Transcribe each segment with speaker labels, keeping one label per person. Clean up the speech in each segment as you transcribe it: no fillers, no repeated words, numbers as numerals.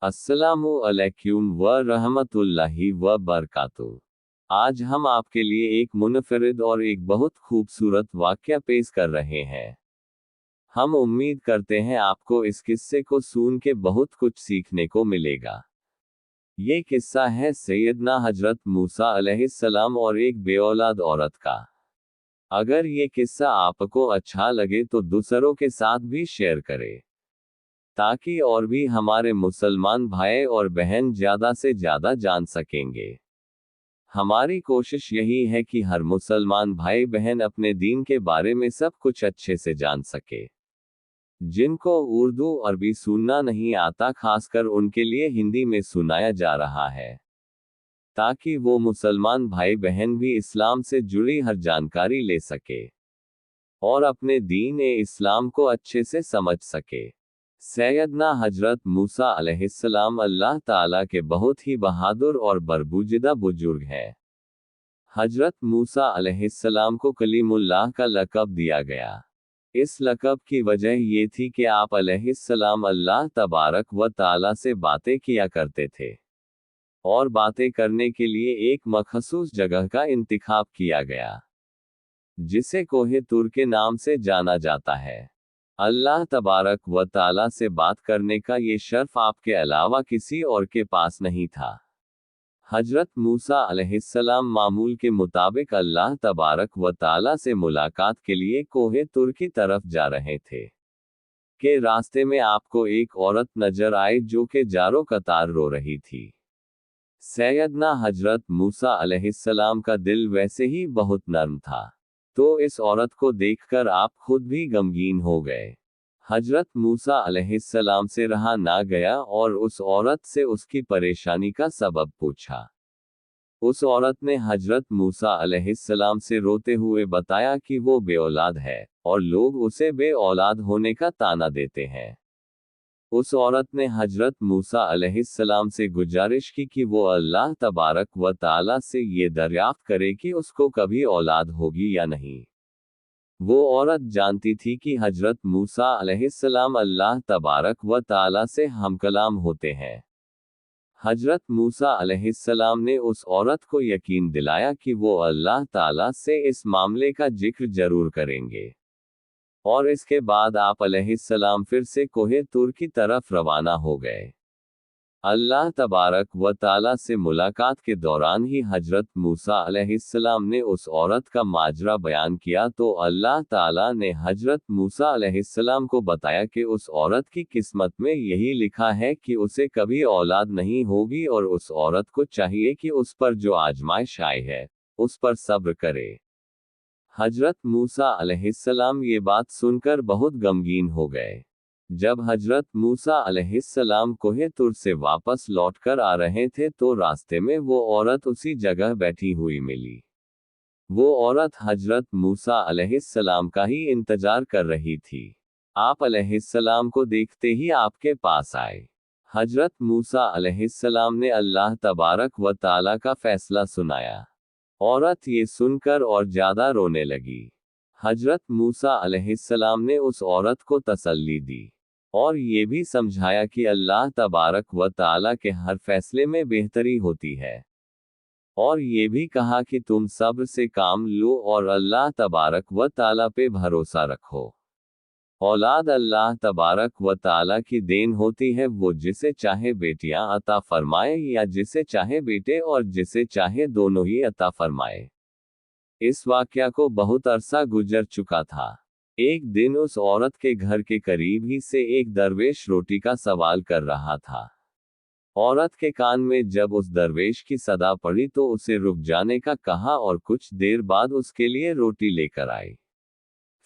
Speaker 1: अस्सलामु अलैकुम व रहमतुल्लाहि व बरकातुहू। आज हम आपके लिए एक मुनफरिद और एक बहुत खूबसूरत वाक़या पेश कर रहे हैं। हम उम्मीद करते हैं आपको इस किस्से को सुन के बहुत कुछ सीखने को मिलेगा। ये किस्सा है सैयदना हजरत मूसा अलैहिस्सलाम और एक बेऔलाद औरत का। अगर ये किस्सा आपको अच्छा लगे तो दूसरों के साथ भी शेयर करें, ताकि और भी हमारे मुसलमान भाई और बहन ज़्यादा से ज़्यादा जान सकेंगे। हमारी कोशिश यही है कि हर मुसलमान भाई बहन अपने दीन के बारे में सब कुछ अच्छे से जान सके। जिनको उर्दू अरबी सुनना नहीं आता, खासकर उनके लिए हिंदी में सुनाया जा रहा है, ताकि वो मुसलमान भाई बहन भी इस्लाम से जुड़ी हर जानकारी ले सके और अपने दीन इस्लाम को अच्छे से समझ सके। सैयदना हजरत मूसा अलैहिस्सलाम अल्लाह ताला के बहुत ही बहादुर और बरगुज़िदा बुजुर्ग हैं। हजरत मूसा अलैहिस्सलाम को कलीमुल्लाह का लक़ब दिया गया। इस लक़ब की वजह ये थी कि आप अलैहिस्सलाम अल्लाह तबारक व ताला से बातें किया करते थे, और बातें करने के लिए एक मख़सूस जगह का इंतिखाब किया गया, जिसे कोहे तुर के नाम से जाना जाता है। अल्लाह तबारक व ताला से बात करने का ये शर्फ आपके अलावा किसी और के पास नहीं था। हजरत मूसा अलैहिस्सलाम मामूल के मुताबिक अल्लाह तबारक व ताला से मुलाकात के लिए कोहे तुर की तरफ जा रहे थे कि रास्ते में आपको एक औरत नजर आई जो कि जारो कतार रो रही थी। सैयदना हजरत मूसा अलैहिस्सलाम का दिल वैसे ही बहुत नर्म था, तो इस औरत को देखकर आप खुद भी गमगीन हो गए। हजरत मूसा अलैहिस्सलाम से रहा ना गया और उस औरत से उसकी परेशानी का सबब पूछा। उस औरत ने हजरत मूसा अलैहिस्सलाम से रोते हुए बताया कि वो बेऔलाद है और लोग उसे बेऔलाद होने का ताना देते हैं। उस औरत ने हजरत मूसा अलैहिस्सलाम से गुजारिश की कि वो अल्लाह तबारक व ताला से ये दरियाफ्त करे कि उसको कभी औलाद होगी या नहीं। वो औरत जानती थी कि हजरत मूसा अलैहिस्सलाम अल्लाह तबारक व ताला से हमकलाम होते हैं। हजरत मूसा अलैहिस्सलाम ने उस औरत को यकीन दिलाया कि वो अल्लाह ताला से इस मामले का जिक्र जरूर करेंगे, और इसके बाद आप अलैहिस्सलाम फिर से कोहे तुर की तरफ रवाना हो गए। अल्लाह तबारक व ताला से मुलाकात के दौरान ही हजरत मूसा अलैहिस्सलाम ने उस औरत का माजरा बयान किया, तो अल्लाह ताला ने हजरत मूसा अलैहिस्सलाम को बताया कि उस औरत की किस्मत में यही लिखा है कि उसे कभी औलाद नहीं होगी, और उस औरत को चाहिए कि उस पर जो आजमाइश आई है उस पर सब्र करे। हजरत मूसा अलैहिस्सलाम ये बात सुनकर बहुत गमगीन हो गए। जब हजरत मूसा अलैहिस्सलाम कोहे तुर से वापस लौटकर आ रहे थे तो रास्ते में वो औरत उसी जगह बैठी हुई मिली। वो औरत हजरत मूसा अलैहिस्सलाम का ही इंतजार कर रही थी। आप अलैहिस्सलाम को देखते ही आपके पास आए। हजरत मूसा अलैहिस्सलाम ने अल्लाह तबारक व ताला का फैसला सुनाया। औरत ये सुनकर और ज्यादा रोने लगी। हजरत मूसा अलैहिस्सलाम ने उस औरत को तसल्ली दी और ये भी समझाया कि अल्लाह तबारक व ताला के हर फैसले में बेहतरी होती है, और ये भी कहा कि तुम सब्र से काम लो और अल्लाह तबारक व ताला पे भरोसा रखो। औलाद अल्लाह तबारक व ताला की देन होती है, वो जिसे चाहे बेटियां अता फरमाए या जिसे चाहे बेटे, और जिसे चाहे दोनों ही अता फरमाए। इस वाक़या को बहुत अरसा गुजर चुका था। एक दिन उस औरत के घर के करीब ही से एक दरवेश रोटी का सवाल कर रहा था। औरत के कान में जब उस दरवेश की सदा पड़ी तो उसे रुक जाने का कहा और कुछ देर बाद उसके लिए रोटी लेकर आई।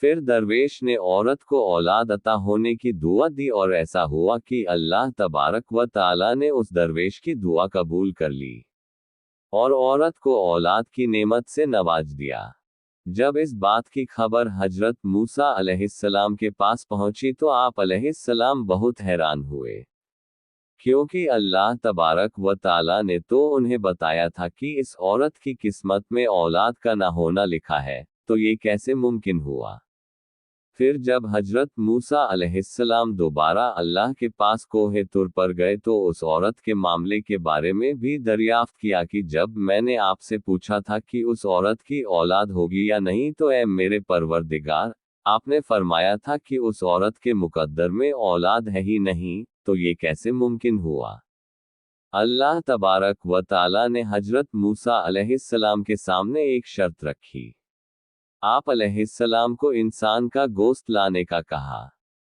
Speaker 1: फिर दरवेश ने औरत को औलाद अता होने की दुआ दी, और ऐसा हुआ कि अल्लाह तबारक व ताला ने उस दरवेश की दुआ कबूल कर ली और औरत को औलाद की नेमत से नवाज दिया। जब इस बात की खबर हजरत मूसा अलैहिस्सलाम के पास पहुंची तो आप अलैहिस्सलाम बहुत हैरान हुए, क्योंकि अल्लाह तबारक व ताला ने तो उन्हें बताया था कि इस औरत की किस्मत में औलाद का ना होना लिखा है, तो ये कैसे मुमकिन हुआ। फिर जब हजरत मूसा अलैहिस्सलाम दोबारा अल्लाह के पास कोहे तुर पर गए तो उस औरत के मामले के बारे में भी दरियाफ्त किया कि जब मैंने आपसे पूछा था कि उस औरत की औलाद होगी या नहीं तो ए मेरे परवरदिगार, आपने फरमाया था कि उस औरत के मुकद्दर में औलाद है ही नहीं, तो ये कैसे मुमकिन हुआ। अल्लाह तबारक व ताला ने हजरत मूसा अलैहिस्सलाम के सामने एक शर्त रखी। आप अलैहिस्सलाम को इंसान का गोश्त लाने का कहा।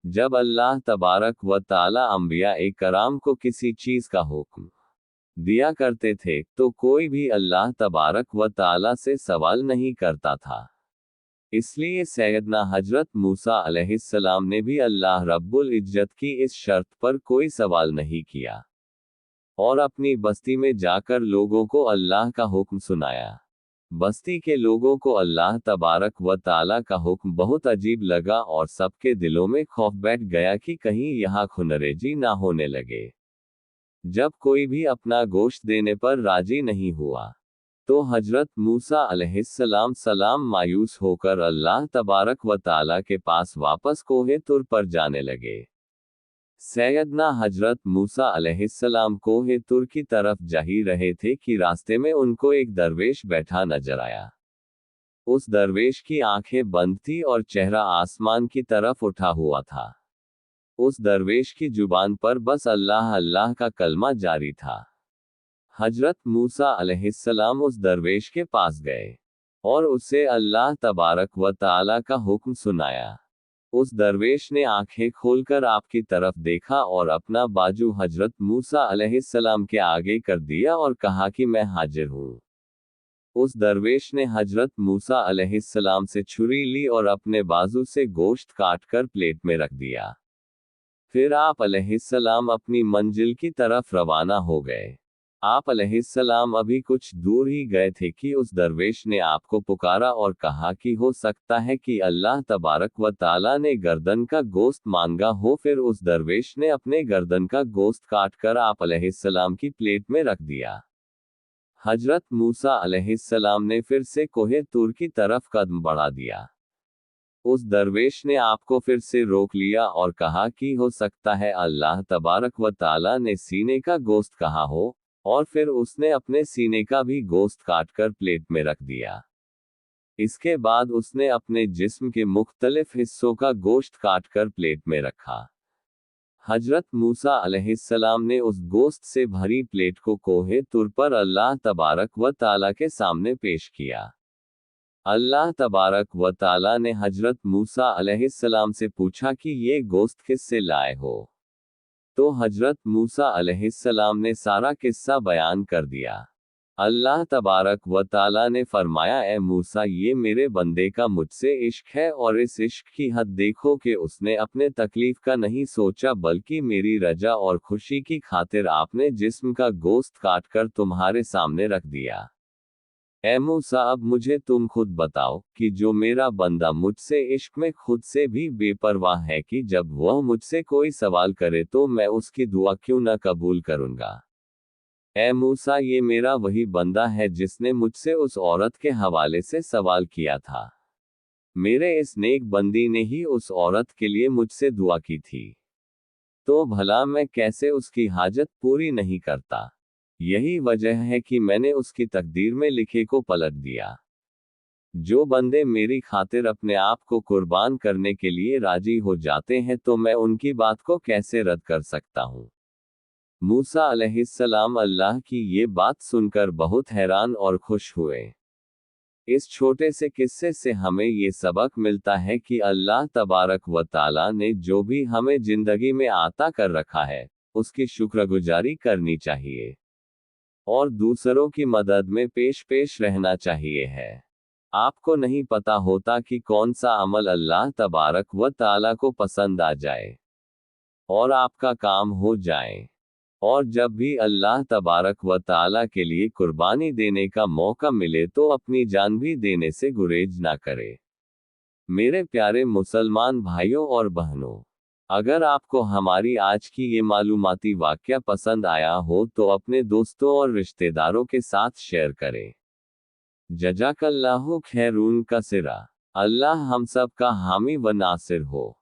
Speaker 1: जब अल्लाह तबारक व ताला अंबिया कराम को किसी चीज का हुक्म दिया करते थे तो कोई भी अल्लाह तबारक व ताला से सवाल नहीं करता था। इसलिए सैयदना हजरत मूसा अलैहिस्सलाम ने भी अल्लाह रब्बुल इज्जत की इस शर्त पर कोई सवाल नहीं किया और अपनी बस्ती में जाकर लोगों को अल्लाह का हुक्म सुनाया। बस्ती के लोगों को अल्लाह तबारक व ताला का हुक्म बहुत अजीब लगा और सबके दिलों में खौफ बैठ गया कि कहीं यहाँ खुनरेजी ना होने लगे। जब कोई भी अपना गोश्त देने पर राजी नहीं हुआ तो हजरत मूसा अलैहिस्सलाम सलाम मायूस होकर अल्लाह तबारक व ताला के पास वापस कोहे तुर पर जाने लगे। सैयदना हजरत मूसा अलैहिस्सलाम कोहे तुर की तरफ जा ही रहे थे कि रास्ते में उनको एक दरवेश बैठा नजर आया। उस दरवेश की आंखें बंद थी और चेहरा आसमान की तरफ उठा हुआ था। उस दरवेश की जुबान पर बस अल्लाह अल्लाह का कलमा जारी था। हजरत मूसा अलैहिस्सलाम उस दरवेश के पास गए और उसे अल्लाह तबारक व ताला का हुक्म सुनाया। उस दरवेश ने आंखें खोलकर आपकी तरफ देखा और अपना बाजू हजरत मूसा अलैहिस्सलाम के आगे कर दिया और कहा कि मैं हाजिर हूँ। उस दरवेश ने हजरत मूसा अलैहिस्सलाम से छुरी ली और अपने बाजू से गोश्त काटकर प्लेट में रख दिया। फिर आप अलैहिस्सलाम अपनी मंजिल की तरफ रवाना हो गए। आप अलैहिस्सलाम अभी कुछ दूर ही गए थे कि उस दरवेश ने आपको पुकारा और कहा कि हो सकता है कि अल्लाह तबारक व ताला ने गर्दन का गोश्त मांगा हो। फिर उस दरवेश ने अपने गर्दन का गोश्त काटकर आप अलैहिस्सलाम की प्लेट में रख दिया। हजरत मूसा अलैहिस्सलाम ने फिर से कोहे तूर की तरफ कदम बढ़ा दिया। उस दरवेश ने आपको फिर से रोक लिया और कहा कि हो सकता है अल्लाह तबारक व ताला ने सीने का गोश्त कहा हो, और फिर उसने अपने सीने का भी गोश्त काटकर प्लेट में रख दिया। इसके बाद उसने अपने जिस्म के मुख्तलिफ हिस्सों का गोश्त काटकर प्लेट में रखा। हजरत मूसा अलैहिस्सलाम ने उस गोश्त से भरी प्लेट को कोहे तुर पर अल्लाह तबारक व ताला के सामने पेश किया। अल्लाह तबारक व ताला ने हजरत मूसा अलैहिस्सलाम से पूछा कि ये गोश्त किससे लाए हो। तो हजरत मूसा अलैहिस्सलाम ने सारा किस्सा बयान कर दिया। अल्लाह तबारक व ताला ने फरमाया, ए मूसा, ये मेरे बंदे का मुझसे इश्क है और इस इश्क की हद देखो कि उसने अपने तकलीफ का नहीं सोचा बल्कि मेरी रजा और खुशी की खातिर आपने जिस्म का गोश्त काटकर तुम्हारे सामने रख दिया। ए मूसा, अब मुझे तुम खुद बताओ कि जो मेरा बंदा मुझसे इश्क में खुद से भी बेपरवाह है कि जब वह मुझसे कोई सवाल करे तो मैं उसकी दुआ क्यों न कबूल करूंगा। ए मूसा, ये मेरा वही बंदा है जिसने मुझसे उस औरत के हवाले से सवाल किया था। मेरे इस नेक बंदी ने ही उस औरत के लिए मुझसे दुआ की थी, तो भला मैं कैसे उसकी हाजत पूरी नहीं करता। यही वजह है कि मैंने उसकी तकदीर में लिखे को पलट दिया। जो बंदे मेरी खातिर अपने आप को कुर्बान करने के लिए राजी हो जाते हैं तो मैं उनकी बात को कैसे रद्द कर सकता हूँ। मूसा अलैहिस्सलाम अल्लाह की ये बात सुनकर बहुत हैरान और खुश हुए। इस छोटे से किस्से से हमें ये सबक मिलता है कि अल्लाह तबारक व ताला ने जो भी हमें जिंदगी में आता कर रखा है उसकी शुक्रगुजारी करनी चाहिए और दूसरों की मदद में पेश रहना चाहिए है। आपको नहीं पता होता कि कौन सा अमल अल्लाह तबारक व ताला को पसंद आ जाए और आपका काम हो जाए। और जब भी अल्लाह तबारक व ताला के लिए कुर्बानी देने का मौका मिले तो अपनी जान भी देने से गुरेज ना करे। मेरे प्यारे मुसलमान भाइयों और बहनों, अगर आपको हमारी आज की ये मालूमाती वाक़या पसंद आया हो तो अपने दोस्तों और रिश्तेदारों के साथ शेयर करें। जज़ाकल्लाहु खैरून कसीरा। अल्लाह हम सब का हामी व नासिर हो।